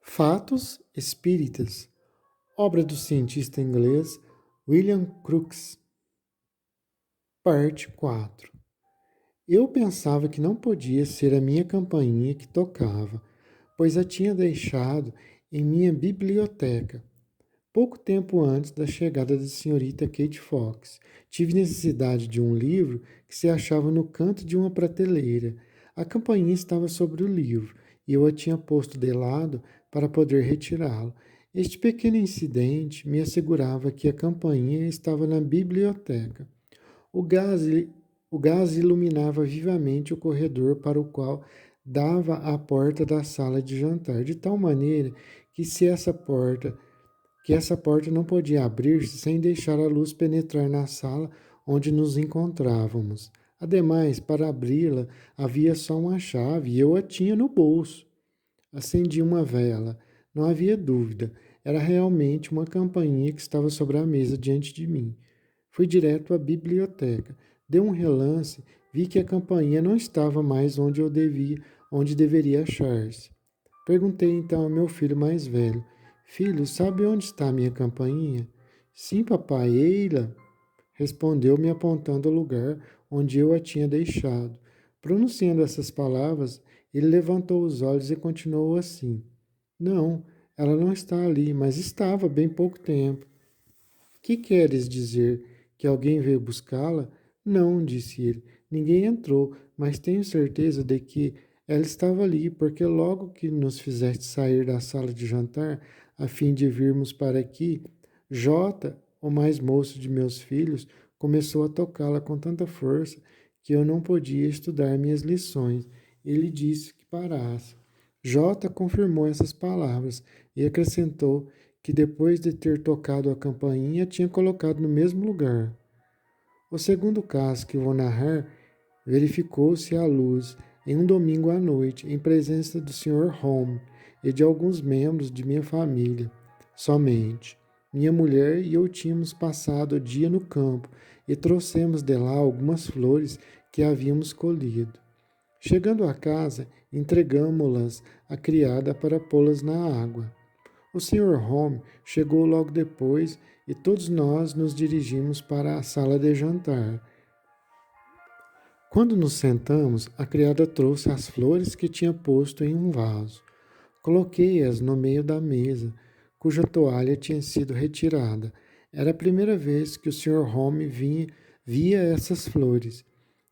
Fatos Espíritas, obra do cientista inglês William Crookes, parte 4. Eu pensava que não podia ser a minha campainha que tocava, pois a tinha deixado em minha biblioteca. Pouco tempo antes da chegada da senhorita Kate Fox, tive necessidade de um livro que se achava no canto de uma prateleira. A campainha estava sobre o livro e eu a tinha posto de lado para poder retirá-lo. Este pequeno incidente me assegurava que a campainha estava na biblioteca. O gás, o gás iluminava vivamente o corredor para o qual dava a porta da sala de jantar, de tal maneira que se essa porta não podia abrir-se sem deixar a luz penetrar na sala onde nos encontrávamos. Ademais, para abri-la havia só uma chave e eu a tinha no bolso. Acendi uma vela. Não havia dúvida. Era realmente uma campainha que estava sobre a mesa diante de mim. Fui direto à biblioteca. Dei um relance, vi que a campainha não estava mais onde deveria achar-se. Perguntei então ao meu filho mais velho: Filho, sabe onde está a minha campainha? Sim, papai, ei-la, respondeu-me apontando o lugar onde eu a tinha deixado. Pronunciando essas palavras, ele levantou os olhos e continuou assim: Não, ela não está ali, mas estava bem pouco tempo. Que queres dizer? Que alguém veio buscá-la? Não, disse ele. Ninguém entrou, mas tenho certeza de que ela estava ali, porque logo que nos fizeste sair da sala de jantar, a fim de virmos para aqui, Jota, o mais moço de meus filhos, começou a tocá-la com tanta força que eu não podia estudar minhas lições. Ele disse que parasse. Jota confirmou essas palavras e acrescentou que depois de ter tocado a campainha tinha colocado no mesmo lugar. O segundo caso que vou narrar verificou-se à luz em um domingo à noite, em presença do Sr. Home e de alguns membros de minha família. Somente minha mulher e eu tínhamos passado o dia no campo e trouxemos de lá algumas flores que havíamos colhido. Chegando à casa, entregamo-las à criada para pô-las na água. O Sr. Home chegou logo depois e todos nós nos dirigimos para a sala de jantar. Quando nos sentamos, a criada trouxe as flores que tinha posto em um vaso. Coloquei-as no meio da mesa, cuja toalha tinha sido retirada. Era a primeira vez que o Sr. Home via essas flores.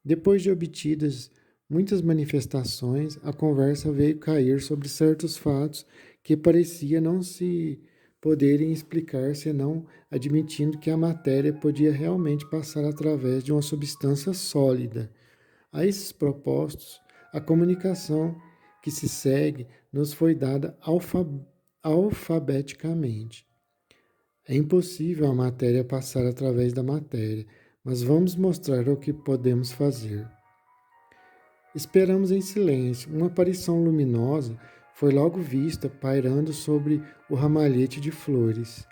Depois de obtidas muitas manifestações, a conversa veio cair sobre certos fatos que parecia não se poderem explicar senão admitindo que a matéria podia realmente passar através de uma substância sólida. A esses propósitos, a comunicação que se segue nos foi dada alfabeticamente. É impossível a matéria passar através da matéria, mas vamos mostrar o que podemos fazer. Esperamos em silêncio. Uma aparição luminosa foi logo vista pairando sobre o ramalhete de flores.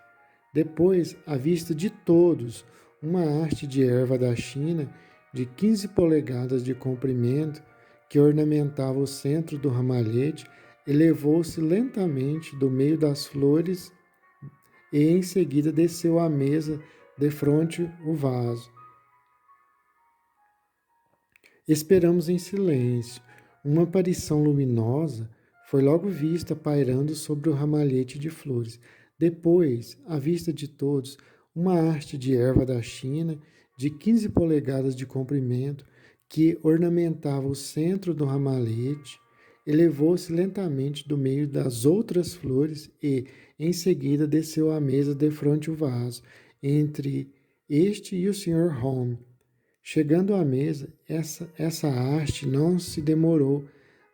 Depois, à vista de todos, uma haste de erva da China de 15 polegadas de comprimento que ornamentava o centro do ramalhete elevou-se lentamente do meio das flores e em seguida desceu à mesa defronte o vaso. Esperamos em silêncio. Uma aparição luminosa foi logo vista pairando sobre o ramalhete de flores. Depois, à vista de todos, uma haste de erva da China de 15 polegadas de comprimento que ornamentava o centro do ramalhete elevou-se lentamente do meio das outras flores e, em seguida, desceu à mesa defronte o vaso, entre este e o Sr. Home. Chegando à mesa, essa haste não se demorou,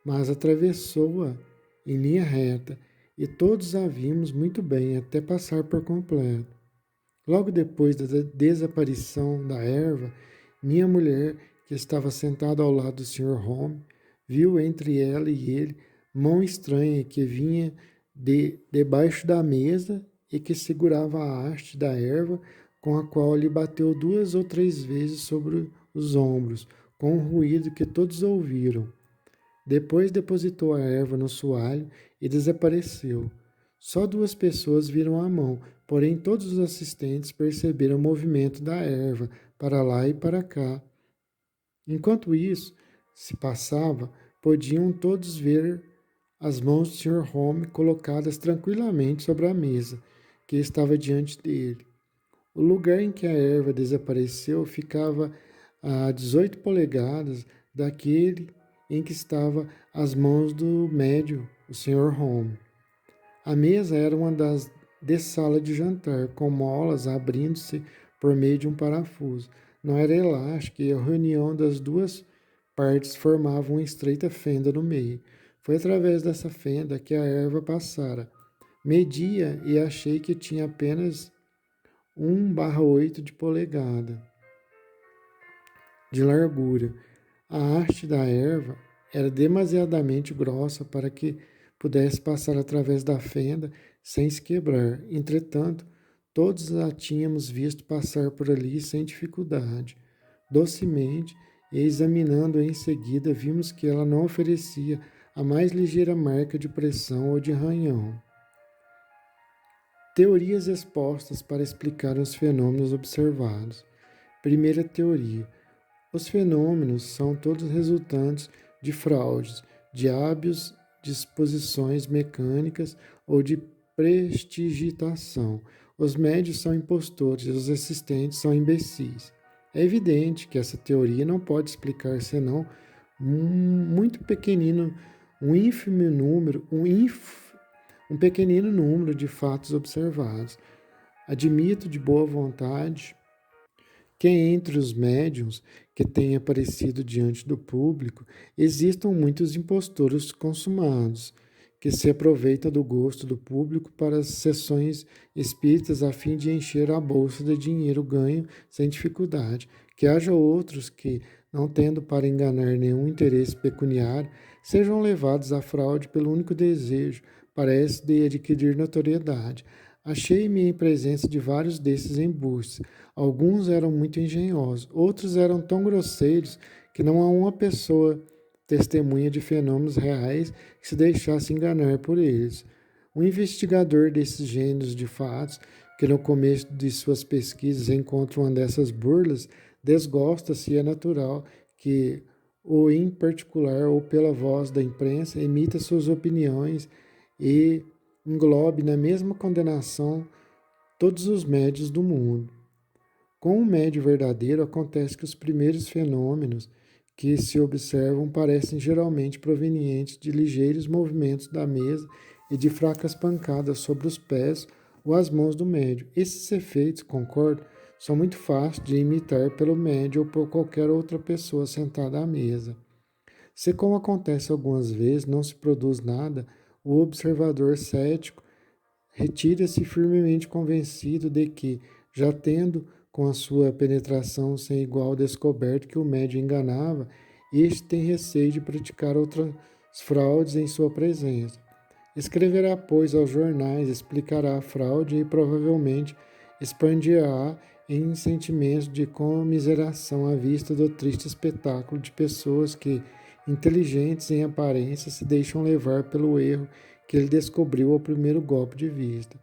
mas atravessou-a em linha reta, e todos a vimos muito bem até passar por completo. Logo depois da desaparição da erva, minha mulher, que estava sentada ao lado do Sr. Home, viu entre ela e ele mão estranha que vinha debaixo da mesa e que segurava a haste da erva, com a qual lhe bateu 2 ou 3 vezes sobre os ombros, com um ruído que todos ouviram. Depois depositou a erva no soalho e desapareceu. Só 2 pessoas viram a mão, porém todos os assistentes perceberam o movimento da erva para lá e para cá. Enquanto isso se passava, podiam todos ver as mãos do Sr. Home colocadas tranquilamente sobre a mesa que estava diante dele. O lugar em que a erva desapareceu ficava a 18 polegadas daquele em que estavam as mãos do médium, o Sr. Home. A mesa era uma das de sala de jantar, com molas abrindo-se por meio de um parafuso. Não era elástica e a reunião das 2 partes formava uma estreita fenda no meio. Foi através dessa fenda que a erva passara. Media e achei que tinha apenas 1/8 de polegada de largura. A haste da erva era demasiadamente grossa para que pudesse passar através da fenda sem se quebrar. Entretanto, todos a tínhamos visto passar por ali sem dificuldade. Docemente, e examinando-a em seguida, vimos que ela não oferecia a mais ligeira marca de pressão ou de arranhão. Teorias expostas para explicar os fenômenos observados. Primeira teoria. Os fenômenos são todos resultantes de fraudes, de hábeis disposições mecânicas ou de prestigitação. Os médios são impostores e os assistentes são imbecis. É evidente que essa teoria não pode explicar senão muito pequenino, um pequenino número de fatos observados. Admito de boa vontade que entre os médiuns que têm aparecido diante do público existam muitos impostores consumados, que se aproveitam do gosto do público para as sessões espíritas a fim de encher a bolsa de dinheiro ganho sem dificuldade. Que haja outros que, não tendo para enganar nenhum interesse pecuniário, sejam levados à fraude pelo único desejo, parece, de adquirir notoriedade. Achei-me em presença de vários desses embustes. Alguns eram muito engenhosos, outros eram tão grosseiros que não há uma pessoa testemunha de fenômenos reais que se deixasse enganar por eles. Um investigador desses gêneros de fatos, que no começo de suas pesquisas encontra uma dessas burlas, desgosta-se e é natural que, ou em particular ou pela voz da imprensa, emita suas opiniões e englobe na mesma condenação todos os médios do mundo. Com o médio verdadeiro, acontece que os primeiros fenômenos que se observam parecem geralmente provenientes de ligeiros movimentos da mesa e de fracas pancadas sobre os pés ou as mãos do médio. Esses efeitos, concordo, são muito fáceis de imitar pelo médio ou por qualquer outra pessoa sentada à mesa. Se, como acontece algumas vezes, não se produz nada, o observador cético retira-se firmemente convencido de que, já tendo com a sua penetração sem igual descoberto que o médium enganava, este tem receio de praticar outras fraudes em sua presença. Escreverá, pois, aos jornais, explicará a fraude e provavelmente expandirá em sentimentos de comiseração à vista do triste espetáculo de pessoas que, inteligentes em aparência, se deixam levar pelo erro que ele descobriu ao primeiro golpe de vista.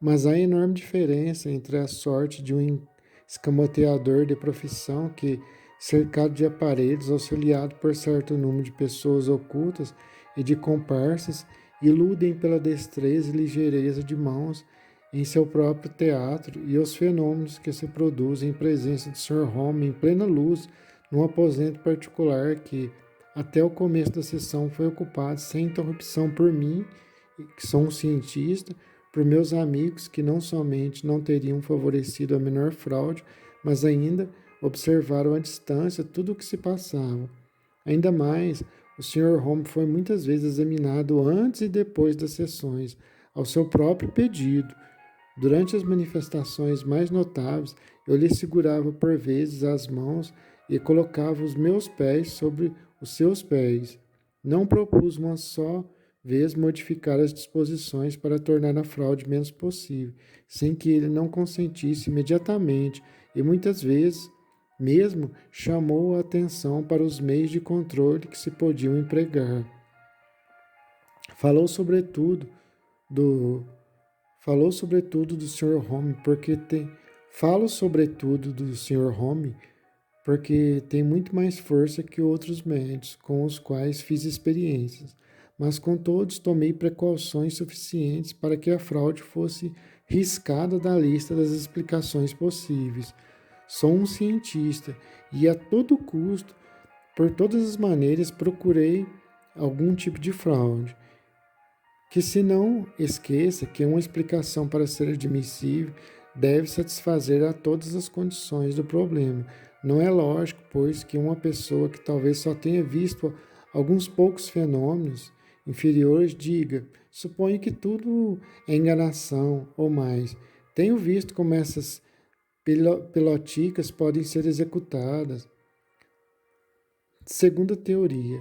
Mas há enorme diferença entre a sorte de um escamoteador de profissão que, cercado de aparelhos, auxiliado por certo número de pessoas ocultas e de comparsas, iludem pela destreza e ligeireza de mãos em seu próprio teatro, e os fenômenos que se produzem em presença de Sr. Home em plena luz, num aposento particular que, até o começo da sessão, foi ocupado sem interrupção por mim, que sou um cientista, por meus amigos que não somente não teriam favorecido a menor fraude, mas ainda observaram à distância tudo o que se passava. Ainda mais, o Sr. Home foi muitas vezes examinado antes e depois das sessões, ao seu próprio pedido. Durante as manifestações mais notáveis, eu lhe segurava por vezes as mãos e colocava os meus pés sobre os seus pés. Não propus uma só vez modificar as disposições para tornar a fraude menos possível, sem que ele não consentisse imediatamente, e muitas vezes mesmo chamou a atenção para os meios de controle que se podiam empregar. Falou sobretudo do Falou sobretudo do Sr. Home, porque tem muito mais força que outros médios com os quais fiz experiências, mas com todos tomei precauções suficientes para que a fraude fosse riscada da lista das explicações possíveis. Sou um cientista e a todo custo, por todas as maneiras, procurei algum tipo de fraude. Que se não esqueça que uma explicação para ser admissível deve satisfazer a todas as condições do problema. Não é lógico, pois, que uma pessoa que talvez só tenha visto alguns poucos fenômenos inferiores diga: suponho que tudo é enganação ou mais. Tenho visto como essas piloticas podem ser executadas. Segunda teoria.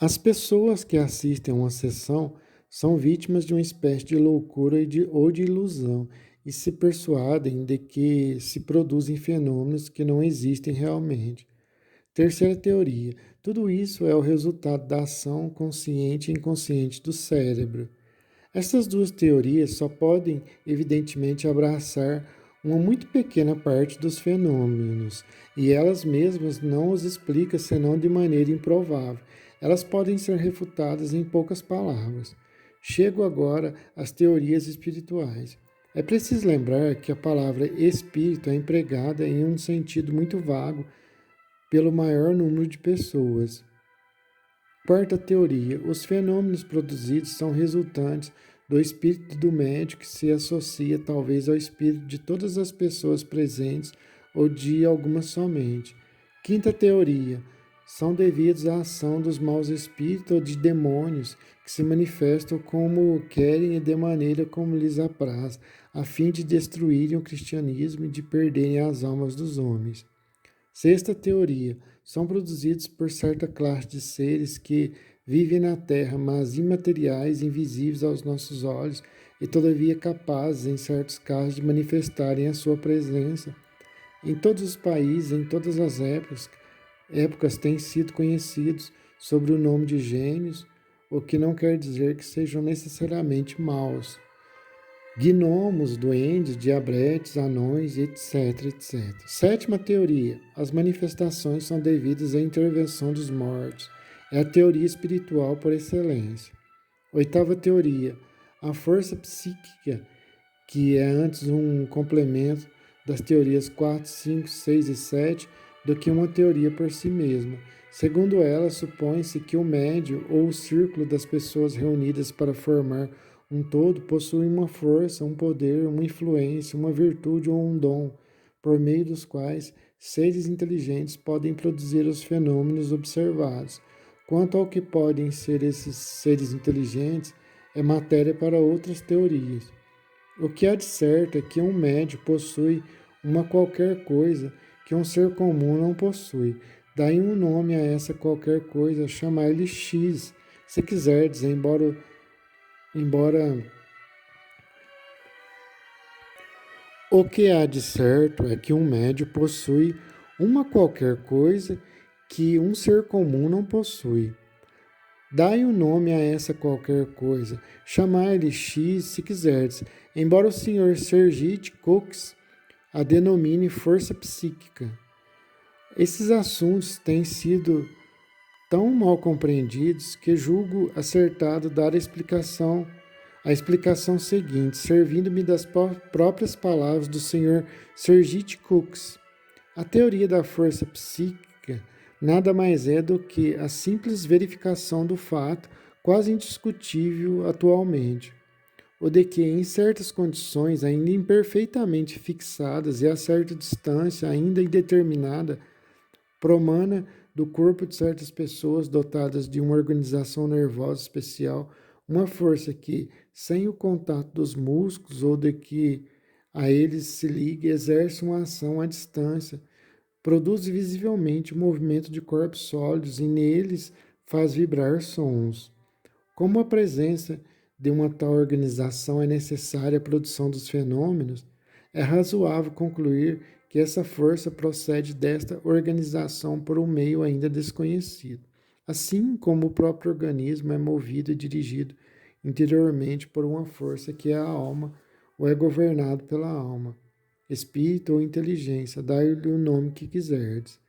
As pessoas que assistem a uma sessão são vítimas de uma espécie de loucura ou de ilusão e se persuadem de que se produzem fenômenos que não existem realmente. Terceira teoria: tudo isso é o resultado da ação consciente e inconsciente do cérebro. Essas duas teorias só podem, evidentemente, abraçar uma muito pequena parte dos fenômenos, e elas mesmas não os explicam senão de maneira improvável. Elas podem ser refutadas em poucas palavras. Chego agora às teorias espirituais. É preciso lembrar que a palavra espírito é empregada em um sentido muito vago pelo maior número de pessoas. Quarta teoria: os fenômenos produzidos são resultantes do espírito do médium que se associa talvez ao espírito de todas as pessoas presentes ou de algumas somente. Quinta teoria: são devidos à ação dos maus espíritos ou de demônios que se manifestam como querem e de maneira como lhes apraz, a fim de destruírem o cristianismo e de perderem as almas dos homens. Sexta teoria: são produzidos por certa classe de seres que vivem na Terra, mas imateriais, invisíveis aos nossos olhos e todavia capazes, em certos casos, de manifestarem a sua presença. Em todos os países, em todas as épocas têm sido conhecidos sob o nome de gênios, o que não quer dizer que sejam necessariamente maus. Gnomos, duendes, diabretes, anões, etc, etc. Sétima teoria: as manifestações são devidas à intervenção dos mortos. É a teoria espiritual por excelência. Oitava teoria: a força psíquica, que é antes um complemento das teorias 4, 5, 6 e 7 do que uma teoria por si mesma. Segundo ela, supõe-se que o médium ou o círculo das pessoas reunidas para formar um todo possui uma força, um poder, uma influência, uma virtude ou um dom, por meio dos quais seres inteligentes podem produzir os fenômenos observados. Quanto ao que podem ser esses seres inteligentes, é matéria para outras teorias. O que há de certo é que um médium possui uma qualquer coisa que um ser comum não possui. Daí um nome a essa qualquer coisa, chamar-lhe X, se quiserdes, embora o que há de certo é que um médium possui uma qualquer coisa que um ser comum não possui. Dai um nome a essa qualquer coisa, chamai-lhe X se quiserdes, embora o Sr. Sergite Cox a denomine força psíquica. Esses assuntos têm sido tão mal compreendidos que julgo acertado dar a explicação seguinte, servindo-me das próprias palavras do Sr. Sergite Cox. A teoria da força psíquica nada mais é do que a simples verificação do fato, quase indiscutível atualmente, o de que, em certas condições ainda imperfeitamente fixadas e a certa distância ainda indeterminada, promana do corpo de certas pessoas dotadas de uma organização nervosa especial, uma força que, sem o contato dos músculos ou de que a eles se liga, exerce uma ação à distância, produz visivelmente o movimento de corpos sólidos e neles faz vibrar sons. Como a presença de uma tal organização é necessária à produção dos fenômenos, é razoável concluir que essa força procede desta organização por um meio ainda desconhecido. Assim como o próprio organismo é movido e dirigido interiormente por uma força que é a alma, ou é governado pela alma, espírito ou inteligência, dai-lhe o nome que quiserdes,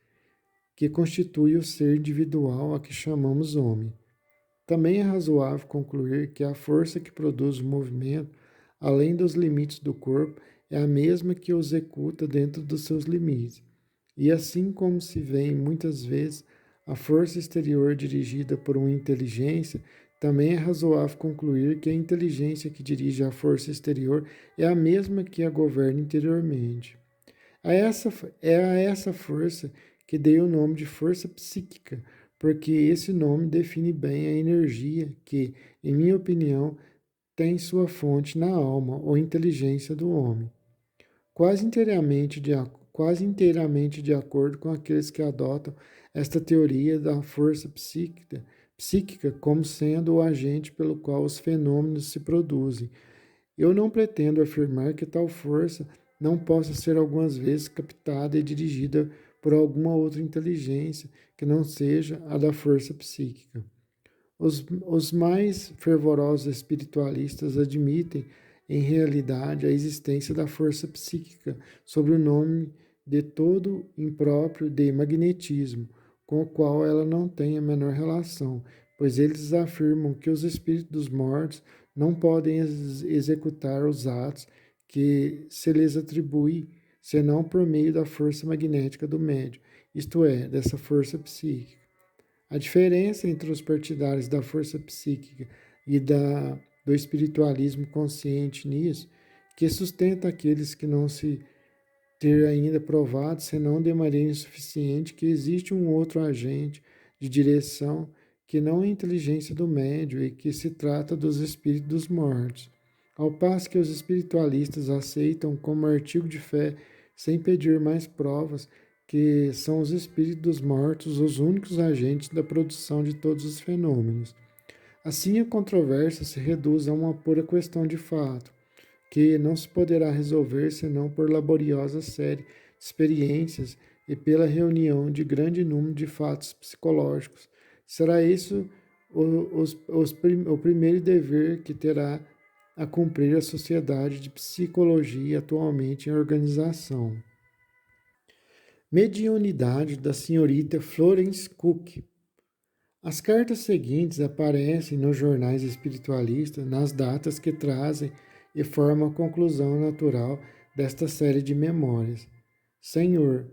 que constitui o ser individual a que chamamos homem. Também é razoável concluir que a força que produz o movimento, além dos limites do corpo, é a mesma que o executa dentro dos seus limites. E assim como se vê muitas vezes a força exterior dirigida por uma inteligência, também é razoável concluir que a inteligência que dirige a força exterior é a mesma que a governa interiormente. É a essa força que dei o nome de força psíquica, porque esse nome define bem a energia que, em minha opinião, tem sua fonte na alma ou inteligência do homem. Quase inteiramente de acordo com aqueles que adotam esta teoria da força psíquica como sendo o agente pelo qual os fenômenos se produzem. Eu não pretendo afirmar que tal força não possa ser algumas vezes captada e dirigida por alguma outra inteligência que não seja a da força psíquica. Os mais fervorosos espiritualistas admitem, em realidade, a existência da força psíquica, sob o nome de todo impróprio de magnetismo, com o qual ela não tem a menor relação, pois eles afirmam que os espíritos dos mortos não podem executar os atos que se lhes atribui, senão por meio da força magnética do médium, isto é, dessa força psíquica. A diferença entre os partidários da força psíquica e do espiritualismo consciente nisso, que sustenta aqueles que não se ter ainda provado, senão de maneira insuficiente, que existe um outro agente de direção que não é a inteligência do médium e que se trata dos espíritos dos mortos. Ao passo que os espiritualistas aceitam como artigo de fé, sem pedir mais provas, que são os espíritos dos mortos os únicos agentes da produção de todos os fenômenos. Assim, a controvérsia se reduz a uma pura questão de fato, que não se poderá resolver senão por laboriosa série de experiências e pela reunião de grande número de fatos psicológicos. Será isso o primeiro dever que terá a cumprir a Sociedade de Psicologia atualmente em organização. Mediunidade da senhorita Florence Cook. As cartas seguintes aparecem nos jornais espiritualistas nas datas que trazem e formam a conclusão natural desta série de memórias. Senhor,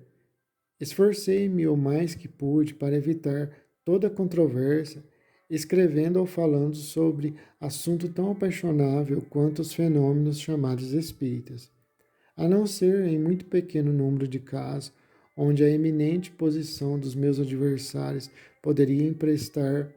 esforcei-me o mais que pude para evitar toda controvérsia, escrevendo ou falando sobre assunto tão apaixonável quanto os fenômenos chamados espíritas. A não ser em muito pequeno número de casos, onde a eminente posição dos meus adversários poderia emprestar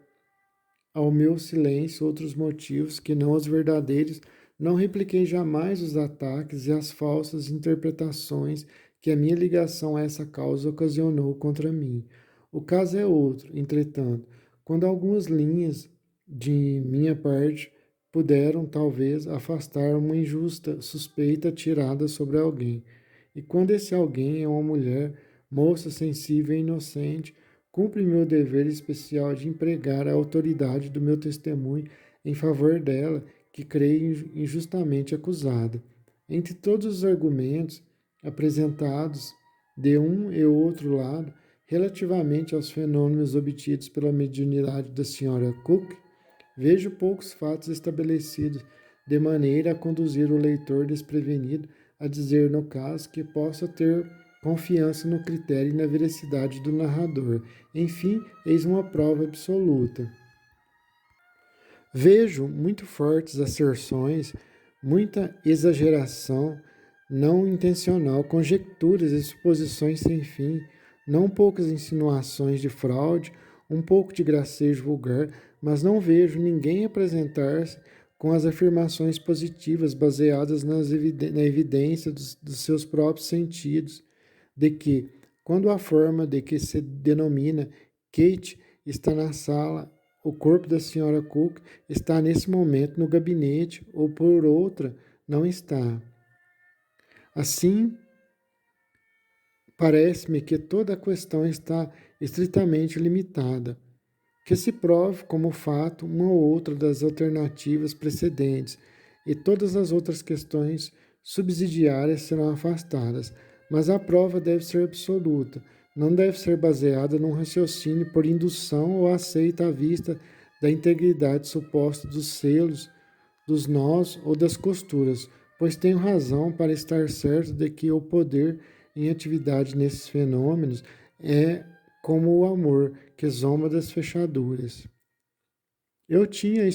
ao meu silêncio outros motivos que não os verdadeiros, não repliquei jamais os ataques e as falsas interpretações que a minha ligação a essa causa ocasionou contra mim. O caso é outro, entretanto, quando algumas linhas de minha parte puderam, talvez, afastar uma injusta suspeita tirada sobre alguém. E quando esse alguém é uma mulher, moça sensível e inocente, cumpre meu dever especial de empregar a autoridade do meu testemunho em favor dela, que creio injustamente acusada. Entre todos os argumentos apresentados de um e outro lado, relativamente aos fenômenos obtidos pela mediunidade da senhora Cook, vejo poucos fatos estabelecidos de maneira a conduzir o leitor desprevenido a dizer, no caso, que possa ter confiança no critério e na veracidade do narrador. Enfim, eis uma prova absoluta. Vejo muito fortes asserções, muita exageração não intencional, conjecturas e suposições sem fim, não poucas insinuações de fraude, um pouco de gracejo vulgar, mas não vejo ninguém apresentar-se com as afirmações positivas baseadas na evidência dos seus próprios sentidos, de que, quando a forma de que se denomina Kate está na sala, o corpo da senhora Cook está nesse momento no gabinete ou por outra não está. Assim, Parece-me que toda a questão está estritamente limitada, que se prove como fato uma ou outra das alternativas precedentes, e todas as outras questões subsidiárias serão afastadas, mas a prova deve ser absoluta, não deve ser baseada num raciocínio por indução ou aceita à vista da integridade suposta dos selos, dos nós ou das costuras, pois tenho razão para estar certo de que o poder em atividade nesses fenômenos é como o amor que zomba das fechaduras. Eu tinha